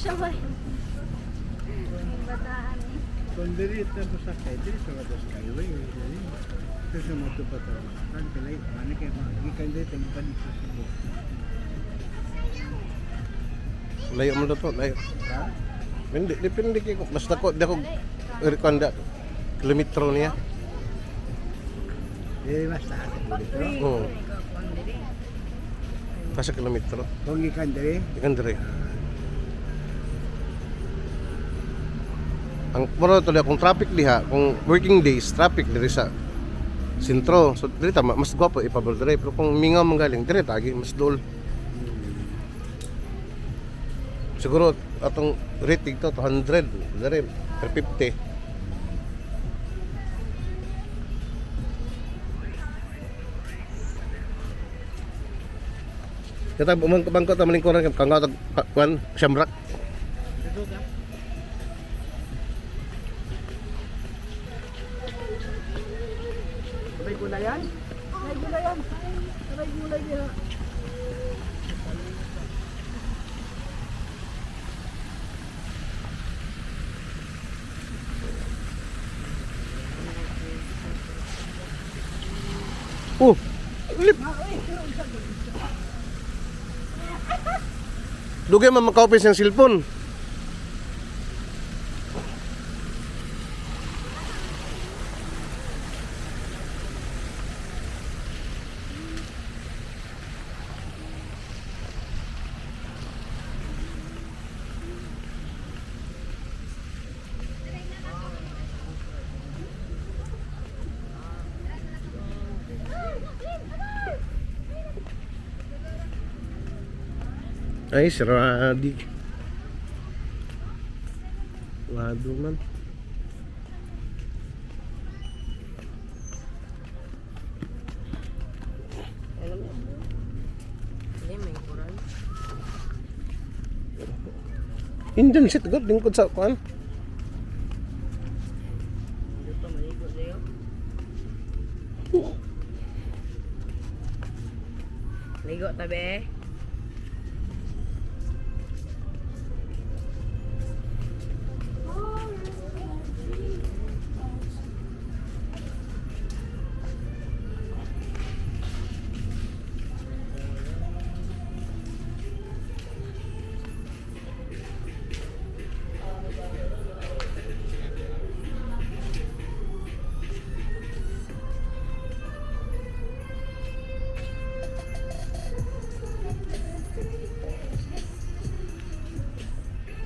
siya ba? Bataan eh. Kung diri ito sa kay, diri sa mga skyway. Ito sa mga tupataw. Kan kalay, ano kayo magikan dito ang panik sa Cebu. Layo mo na to, layo. Ha? Hindi, depende kayo. Basta ko, di ako rekonda kilometro niya. Diri mas taas ang dito. Oo. Kasi kilometro. Kung ikan diri, Ikan dire. Ang moro to kung traffic diha, kung working days, traffic diri sa sentro. So diri tama mas gwapo ipabor dire, pero kung mingaw manggaling dire tagi mas dol. Siguro atong rating to 200 dire per 50. Kita bangko ta malingkuran kang kuan Shamrock. dito ka. Sabay gulayan? Sabay gulayan. Sabay gulay niya. Oh, lip. Dugay man makaupis yung cellphone. Ay, saradi. Wado man. Indian shit god lingkod sa kuan. Ligo tabi.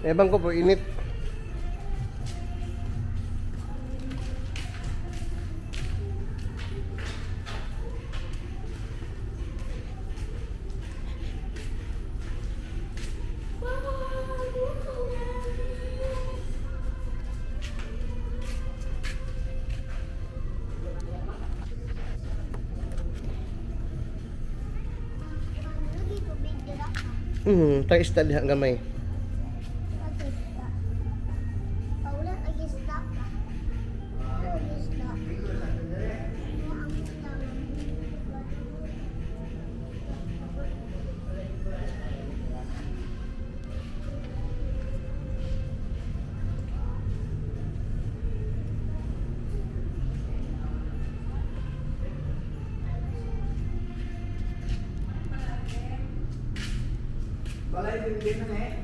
Ebang ko po init. Tayo isda diha gamay. Balay din din na eh.